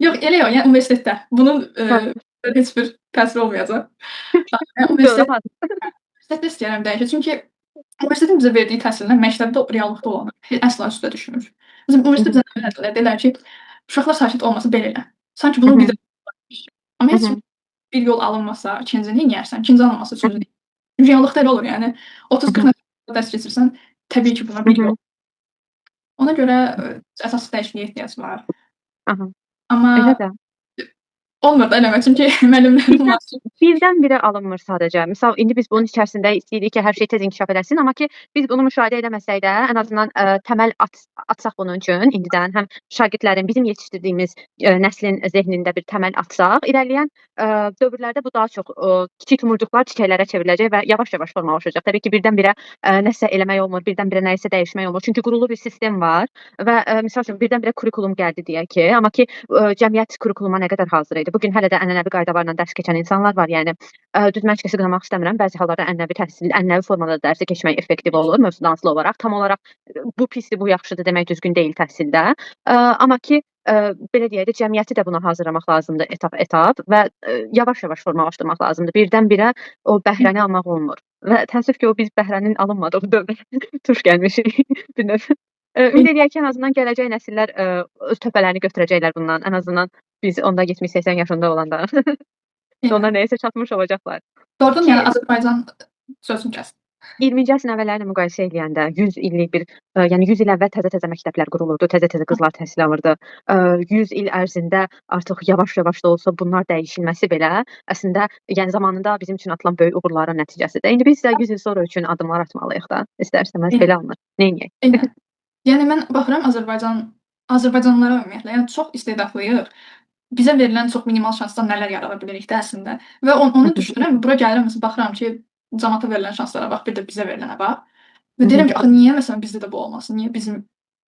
Yox, elə yox, yəni universitetdə. Bunun Hə. heç bir təsiri olmayacaq. Yəni Doğru. universitetdə istəyirəm dəyişək. Çünki universitetin bizə verdiyi təhsillə məktəbdə reallıqda olanlar əsla üstə düşmür. Məsələn, Hı universitet hı. bizə nə öyrədilər? Dedilər ki, uşaqlar sakit olmasa belə elə. Sanki Hı bunun hı. bizə amma Hı heç hı. bir yol alınmasa, ikincini neyləyərsən? İkinci alınmasa Hı üçüncü. Reallıqda elə olur, yəni hı. 30-40 nəfər dərs keçirsən, təbii ki, buna Hı bir hı. yol. Ona görə əsas dəyişikliyə ehtiyac var. Aha. Amma Elə də. olmur da eləmə, çünki müəllimlərim var. Birdən-birə alınmır sadəcə. Misal, indi biz bunun içərisində istəyirik ki, hər şey tez inkişaf eləsin, amma ki, biz bunu müşahidə eləməsək də, ən azından təməl atsaq bunun üçün indidən həm şagirdlərin, bizim yetişdirdiyimiz nəslin zehnində bir təməl atsaq, irəliləyən dövrlərdə bu daha çox kiçik yumurcuqlar çiçəklərə çevriləcək və yavaş-yavaş formalaşacaq. Təbii ki, birdən-birə nəsə eləmək olmur, birdən-birə nəyisə dəyişmək olmur. Çünki qurulu bir sistem var və misal üçün birdən-birə kurikulum gəldi deyək ki, amma ki, cəmiyyət kurikuluma nə qədər hazır idi? Bu gün hələ də ənənəvi qaydalarla dərs keçən insanlar var. Yəni düz mən heç kəsi qınamaq istəmirəm. Bəzi hallarda ənənəvi təhsil, ənənəvi formada dərsi keçmək effektiv olur, mövzudan asılı olaraq. Tam olaraq bu pisdir, bu yaxşıdır demək düzgün deyil təhsildə. Amma ki, belə deyək də, cəmiyyəti də buna hazırlamaq lazımdır etap-etap və yavaş-yavaş formalaşdırmaq lazımdır. Birdən-birə o bəhrəni almaq olmur. Və təəssüf ki, o biz bəhrənin alınmadığı dövrə tuş gəlmişik bir növ. Ümid eləyək ki, ən azından gələcək nəsillər öz töhfələrini götürəcəklər bundan. Ən azından biz onda 70-80 yaşında olanda onlar nəyəsə çatmış olacaqlar. Doğrudan, Ki, yəni Azərbaycan sözünü kəsdim. 20-ci əsrin əvvəlləri ilə müqayisə eləyəndə 100 illik bir, yəni 100 il əvvəl təzə-təzə məktəblər qurulurdu, təzə-təzə qızlar təhsil alırdı. 100 il ərzində artıq yavaş-yavaş da olsa bunlar dəyişilməsi belə əslində, yəni zamanında bizim üçün atılan böyük uğurların nəticəsidir. İndi biz də 100 il sonra üçün addımlar atmalıyıq da. İstər-istəməz belə alınır. Neyniyək? Eynən. Yəni mən baxıram Azərbaycanlılara ümumiyyətlə, yəni çox istedadlıyıq. Bizə verilən çox minimal şansdan nələr yarada bilirik də əslində. Və onu düşünürəm, bura gəlirəm, məsələn, baxıram ki, cəmaata verilən şanslara bax, bir də bizə verilənə bax. Və deyirəm ki, axı niyə məsələn bizdə də bu olmasın? Niyə bizim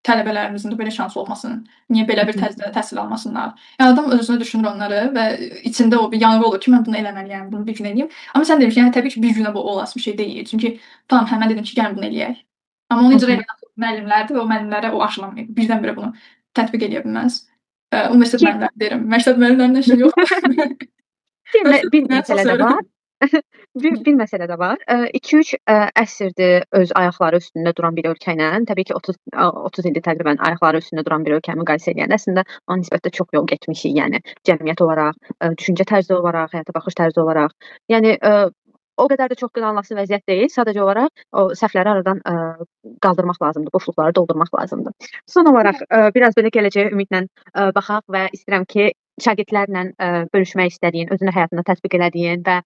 tələbələrimizin də belə şansı olmasın? Niyə belə bir tərzdə təhsil almasınlar? Yəni adam öz-özünə düşünür onları və içində o bir yanğı olur ki, mən bunu eləməliyəm, bunu bir gün eləyim. Amma sən demişsən, yəni təbii ki, bir günə bu olası bir şey deyil. Çünki tamam, mən dedim ki, gəlin bunu eləyək. Amma onu icra edən müəllimlərdir və o müəllimlərə o aşılamayıb. Birdən-birə bunu tətbiq eləyə bilməz. Universitet müəllimləri deyirəm. Məktəb müəllimlərindən işim yoxdur. Bir məsələ də var. Bir məsələ də var. 2-3 əsrdir öz ayaqları üstündə duran bir ölkə ilə, təbii ki 30 ildir təqribən ayaqları üstündə duran bir ölkəni müqayisə edəndə əslində ona nisbətdə çox yol getmişik, yəni cəmiyyət olaraq, düşüncə tərzi olaraq, həyata baxış tərzi olaraq. Yəni o qədər də çox qınanılası vəziyyət deyil. Sadəcə olaraq o səhvləri aradan qaldırmaq lazımdır, boşluqları doldurmaq lazımdır. Son olaraq biraz belə gələcəyə ümidlə baxaq və istəyirəm ki, şagirdlərlə bölüşmək istədiyin, özünə həyatında tətbiq elədiyin və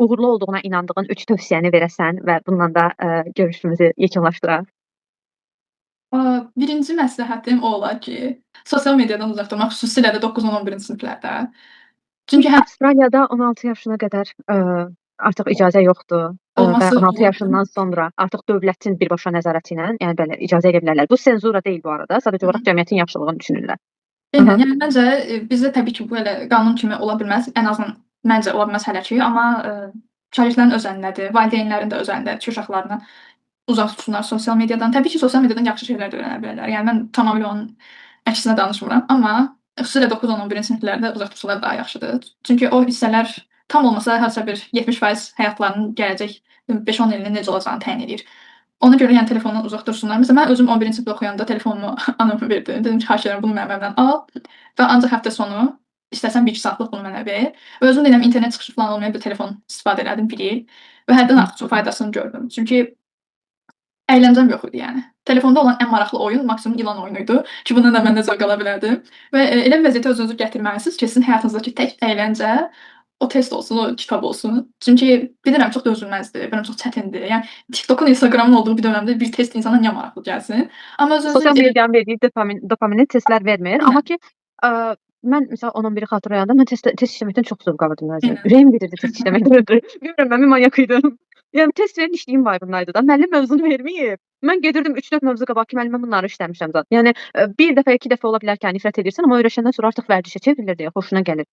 uğurlu olduğuna inandığın 3 tövsiyəni verəsən və bununla da görüşümüzü yekunlaşdıraq. Birinci məsləhətim o olar ki, sosial mediadan uzaq durmaq, xüsusilə də 9-10-11-ci siniflərdə. Çünki Avstraliyada 16 yaşına qədər artıq icazə yoxdur və 16 yaşından sonra artıq dövlətin birbaşa nəzarəti ilə, yəni belə icazə edə bilərlər. Bu senzura deyil bu arada, sadəcə olaraq cəmiyyətin yaxşılığını düşünürlər. Eynən, yəni məncə bizdə təbii ki, bu elə qanun kimi ola bilməz. Ən azından məncə ola bilməz hələ ki, amma şagirdlərin öz əlindədir, valideynlərin də öz əlindədir ki, uşaqlarını uzaq tutsunlar sosial mediadan. Təbii ki, sosial mediadan yaxşı şeylər də öyrənə bilərlər. Yəni mən tamamilə onun əksinə danışmıram, amma xüsusilə 9-10-11-ci siniflərdə uzaq tutsalar daha yaxşıdır. Çünki o hissələr tam olmasa hərsə bir 70% həyatlarının gələcək 5-10 ilinin necə olacağını təyin edir. Ona görə yəni telefondan uzaq dursunlar. Məsələn, mən özüm 11-ci sinifdə oxuyanda telefonumu anama verdim. Dedim ki, xahiş edirəm bunu mənim əlimdən al və ancaq həftə sonu istəsən 1-2 saatlıq bunu mənə ver. Və özüm deyirəm internet çıxışı falan olmayan bir telefon istifadə elədim 1 il və həddən artıq çox faydasını gördüm. Çünki əyləncəm yox idi yəni. Telefonda olan ən maraqlı oyun maksimum ilan oyunuydu ki, bundan da mən də zövq ala bilərdim. Və elə bir vəziyyətə özünüzü gətirməlisiniz ki, sizin həyatınızdakı tək əyləncə o test olsun, o kitab olsun. Çünki bilirəm çox dözülməzdir, bilirəm çox çətindir. Yəni TikTokun, Instagramın olduğu bir dövrdə bir test insana niyə maraqlı gəlsin? Amma özünüzü Sosial medianın verdiyi dopamini testlər vermir. Amma ki mən məsələn 10-11-i xatırlayanda mən test işləməkdən çox zövq alırdım bəzən. Ürəyim gedirdi test işləməkdən. Bilmirəm, mən manyak idim. Yəni test verin işləyim vibe'ındaydı da. Müəllim mövzunu verməyib. Mən gedirdim 3-4 mövzu qabaqki müəllimə bunları işləmişəm zaten. Yəni bir dəfə, 2 dəfə ola bilər ki, nifrət edirsən, amma öyrəşəndən sonra artıq vərdişə çevrilir deyə xoşuna gəlir.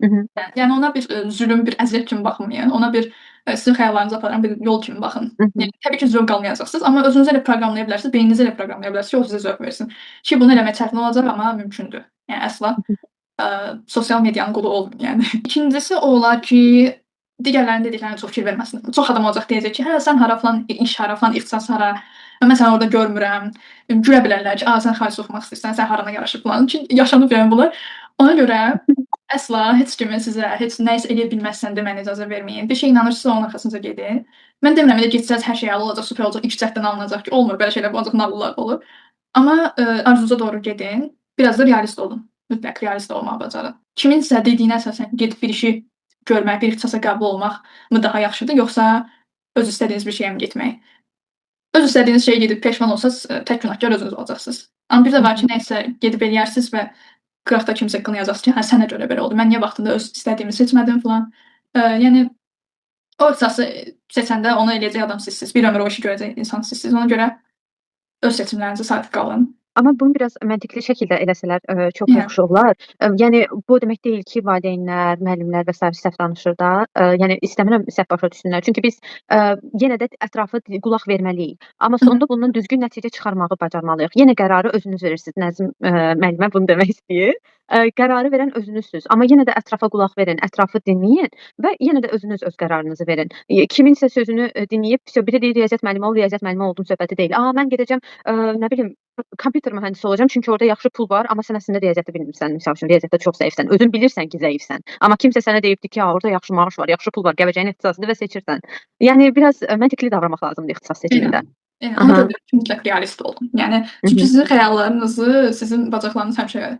Yəni ona bir zülm, bir əziyyət kimi baxmayın. Ona bir sizin xəyallarınızı aparan bir yol kimi baxın. Yəni təbii ki, zövq almayacaqsınız, amma özünüzü elə proqramlaya bilərsiniz, beyninizi elə proqramlaya bilərsiniz ki, o sizə zövq versin. Ki bunu eləmək çətin olacaq, amma mümkündür. Yəni əsla sosial medianın qulu olmayın yəni. İkincisi o olar ki, digərlərinin dediklərinə çox fikir verməsin. Çox adam olacaq deyəcək ki, hə sən hara falan iş hara falan ixtisas hara. Mən səni orada görmürəm. Gülə bilərlər ki, sən xarici oxumaq istəyirsən, sən harana yaraşır falan. Çünki yaşanıb yəni bunlar. Ona görə əsla heç kimin sizə heç nə isə eləyə bilməzsən deməyinə icazə verməyin. Bir şey inanırsınızsa onun arxasınca gedin. Mən demirəm elə getsəz hər şey əla olacaq, super olacaq, ilk cəhddən alınacaq ki, olmur belə şeylər, bu ancaq nağıllar olur. Amma arzunuza doğru gedin. Biraz da realist olun. mütləq realist olmağı bacarın. Kiminsə dediyinə əsasən gedib bir işi görmək, bir ixtisasa qəbul olmaq mı daha yaxşıdır, yoxsa öz istədiyiniz bir şeyə mi getmək? Öz istədiyiniz şeyə gedib peşman olsanız, tək günahkar özünüz olacaqsınız. Amma bir də var ki, nəyisə gedib eləyərsiniz və qıraqda kimsə qını yazasınız ki, hə sənə görə belə oldu. Mən niyə vaxtında öz istədiyimi seçmədim filan. Yəni o ixtisası seçəndə onu eləyəcək adam sizsiniz. Bir ömür o işi görəcək insan sizsiniz. Ona görə öz seçimlərinizə sadiq qalın. Amma bunu biraz məntiqli şəkildə eləsələr çox Yəni. yaxşı olar. Yəni bu demək deyil ki, valideynlər, müəllimlər və sair səhv danışır da. Yəni istəmirəm səhv başa düşsünlər. Çünki biz yenə də ətrafa qulaq verməliyik. Amma sonda bundan düzgün nəticə çıxarmağı bacarmalıyıq. Yenə qərarı özünüz verirsiniz. Nəzim müəllimə bunu demək istəyir. Qərarı verən özünüzsüz. Amma yenə də ətrafa qulaq verin, ətrafı dinləyin və yenə də özünüz öz qərarınızı verin. Kiminsə sözünü dinləyib, biri deyir riyaziyyat müəllimi ol, riyaziyyat müəllimi oldum söhbəti deyil. Mən gedəcəm, nə bilim, kompüter mühəndisi olacağam çünki orada yaxşı pul var, amma sən əslində riyaziyyatı bilmirsən. Məsəl üçün riyaziyyatda çox zəifsən. Özün bilirsən ki, zəifsən. Amma kimsə sənə deyibdi ki, orada yaxşı maaş var, yaxşı pul var, gələcəyin ixtisasıdır və seçirsən. Yəni biraz məntiqli davranmaq lazımdır ixtisas seçimində. Yəni ona görə mütləq realist olun. Yəni çünki sizin xəyallarınızı, sizin bacaqlarınız həmişə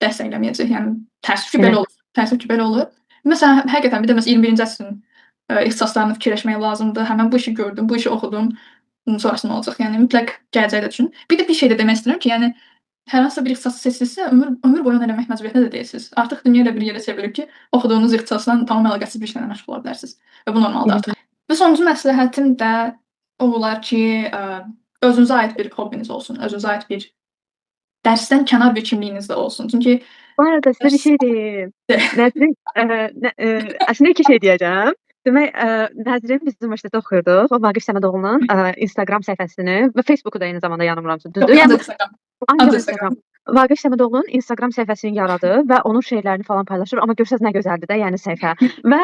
dəstəkləməyəcək. Yəni təəssüf ki, belə olur. Təəssüf ki, belə olur. Məsələn, həqiqətən bir də 21-ci əsrin ixtisaslarını fikirləşmək lazımdır. Həmin bu işi gördüm, bu işi oxudum. Bunun sonrası nə olacaq? Yəni mütləq gələcəkdə düşün. Bir də bir şey də demək istəyirəm ki, yəni hər hansısa bir ixtisası seçsinizsə, ömür boyu onu eləmək məcburiyyətində də deyilsiniz. Artıq dünya elə bir yerə çevrilib ki, oxuduğunuz ixtisasla tamam əlaqəsiz bir şeylə məşğul ola bilərsiniz. Və bu normaldır artıq. Və sonuncu məsləhətim də o olar ki, özünüzə aid bir hobbiniz olsun, özünüzə aid bir dərsdən kənar bir kimliyiniz də olsun. Çünki bu arada sizə bir şey deyim. Nəzrin, əslində iki şey deyəcəm. Demək, Nəzrin biz universitetdə oxuyurduq. O Vaqif Səmədoğlu'nun Instagram səhifəsini və Facebook'u da eyni zamanda yanılmıramsa düzdür? Yəni ancaq Instagram. Vaqif Səmədoğlu'nun Instagram səhifəsini yaradı və onun şeirlərini falan paylaşır. Amma görsəz nə gözəldir də, yəni səhifə. Və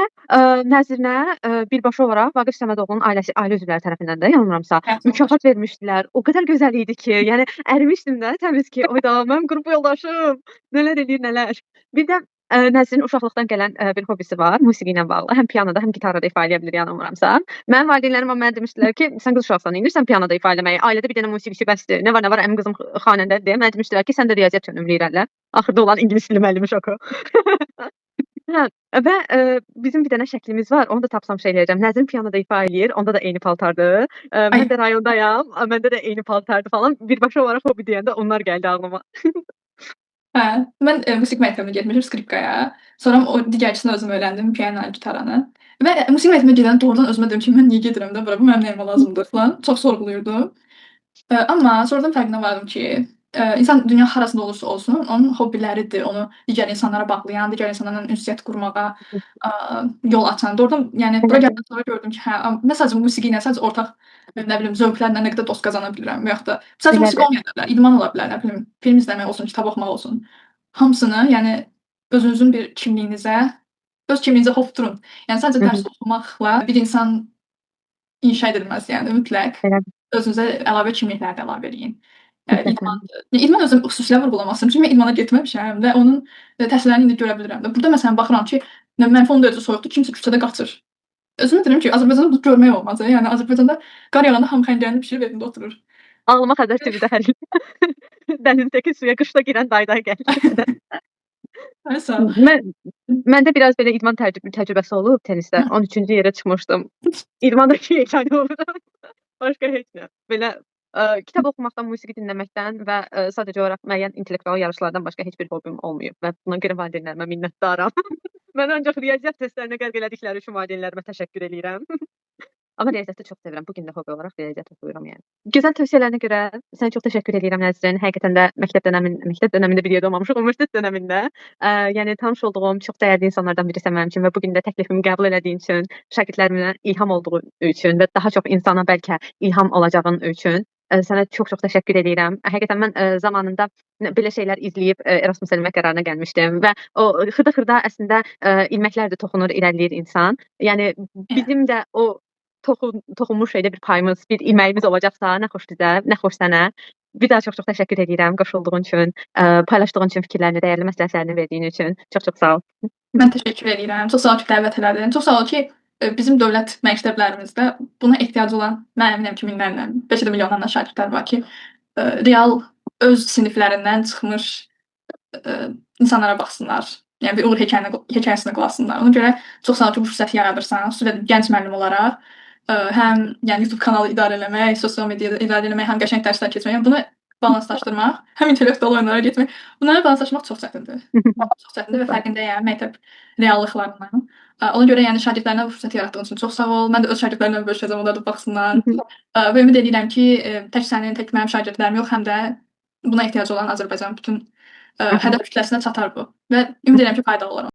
Nəzrinə birbaşa olaraq Vaqif Səmədoğlu'nun ailə üzvləri tərəfindən də yanılmıramsa mükafat vermişdilər. O qədər gözəl idi ki, yəni ərimişdim də təmiz ki, oyda mənim qrup yoldaşım nələr eləyir, nələr. Bir də Nəzrin uşaqlıqdan gələn bir hobisi var, musiqi ilə bağlı. Həm pianoda, həm gitarada ifa eləyə bilir, yanılmıramsa. Mənim valideynlərim mənə demişdilər ki, sən qız uşaqsan, inirsən pianoda ifa eləməyi. Ailədə bir dənə musiqiçi bəsdir. Nə var, əmim qızım xanəndədir deyə mənə demişdilər ki, sən də riyaziyyat yönümlü irələ. Axırda olan ingilis dili müəllimi şoku. Hə, və bizim bir dənə şəklimiz var. Onu da tapsam şey eləyəcəm. Nəzrin pianoda ifa eləyir. Onda da eyni paltardır. Mən də rayondayam. Məndə də eyni paltardır falan. Birbaşa olaraq hobi deyəndə onlar gəldi ağlıma. Hə, mən musiqi məktəbinə getmişəm skripkaya. Sonra o digərçisini özüm öyrəndim, piano, gitaranı. Və musiqi məktəbinə gedəndə doğrudan özümə dedim ki, mən niyə gedirəm də bura? Bu mənim nəyimə lazımdır falan. Çox sorğuluyurdum. Amma sonradan fərqinə vardım ki, insan dünya harasında olursa olsun, onun hobbiləridir, onu digər insanlara bağlayan, digər insanlarla ünsiyyət qurmağa yol açan. Doğrudan, yəni bura gələndən sonra gördüm ki, hə, nə sadəcə musiqi ilə, sadəcə ortaq, nə bilim, zövqlərlə nə qədər dost qazana bilirəm və yaxud da sadəcə musiqi olmaya da bilər, idman ola bilər, nə bilim, film izləmək olsun, kitab oxumaq olsun. Hamısını, yəni özünüzün bir kimliyinizə, öz kimliyinizə hopdurun. Yəni sadəcə dərs oxumaqla bir insan inşa edilməz, yəni mütləq özünüzə əlavə kimliklər də əlavə eləyin. İdman özüm xüsusilə vurğulamasın. Çünki mən idmana getməmişəm və onun təsirlərini indi görə bilirəm. Burada məsələn baxıram ki, mənfi 10 dərəcə soyuqdur, kimsə küçədə qaçır. Özümə deyirəm ki, Azərbaycanda bunu görmək olmaz. Yəni Azərbaycanda qar yağanda hamı xəngəlini bişirib evində oturur. Ağlıma Xəzər TV-də hər il dənizdəki suya qışda girən dayday gəlir. Məndə biraz belə idman təcrübəsi olub tennisdə. 13-cü yerə çıxmışdım. İdmandakı yeganə oluram. Başqa heç nə. Belə kitab oxumaqdan, musiqi dinləməkdən və sadəcə olaraq müəyyən intellektual yarışlardan başqa heç bir hobbim olmayıb və buna görə valideynlərimə minnətdaram. Mən ancaq riyaziyyat testlərinə qərq elədikləri üçün valideynlərimə təşəkkür edirəm. Amma riyaziyyatı çox sevirəm. Bu gün də hobbi olaraq riyaziyyat oxuyuram yəni. Gözəl tövsiyələrinə görə sənə çox təşəkkür edirəm Nəzrin. Həqiqətən də məktəb dönəmində bir yerdə olmamışıq, universitet dönəmində. Yəni tanış olduğum çox dəyərli insanlardan birisən mənim üçün və bu gün də təklifimi qəbul elədiyin üçün, şagirdlərimə ilham olduğu üçün və daha çox insana bəlkə ilham olacağın üçün sənə çox təşəkkür edirəm. Həqiqətən mən zamanında belə şeylər izləyib Erasmus eləmək qərarına gəlmişdim və o xırda əslində ilməklərdir toxunur, irəliləyir insan. Yəni bizim də o toxunmuş şeydə bir payımız, bir ilməyimiz olacaqsa, nə xoş bizə, nə xoş sənə. Bir daha çox təşəkkür edirəm qoşulduğun üçün, paylaşdığın üçün fikirlərini, dəyərli məsləhətlərini verdiyin üçün. Çox sağ ol. Mən təşəkkür edirəm. Çox sağ ol ki, dəvət elədin. Çox sağ ol ki, bizim dövlət məktəblərimizdə buna ehtiyacı olan, mən əminəm ki, minlərlə, bəlkə də milyonlarla şagirdlər var ki, real öz siniflərindən çıxmış insanlara baxsınlar. Yəni bir Uğur hekayəsini qulaq assınlar. Ona görə çox sağ ol ki, bu fürsəti yaradırsan. Xüsusilə gənc müəllim olaraq. Həm yəni YouTube kanalı idarə eləmək, sosial mediada idarə eləmək, həm qəşəng dərslər keçmək, yəni bunu balanslaşdırmaq, həm intellektual oyunlara getmək, bunları balanslaşdırmaq çox çətindir. Çox çətindir və fərqindəyəm məktəb reallıqlarından. Ona görə yəni şagirdlərinə bu fürsəti yaratdığın üçün çox sağ ol. Mən də öz şagirdlərimlə bölüşəcəm, onlar da baxsınlar. Və ümid edirəm ki, tək sənin, tək mənim şagirdlərim yox, həm də buna ehtiyacı olan Azərbaycan bütün hədəf kütləsinə çatar bu və ümid edirəm ki, faydalı olar.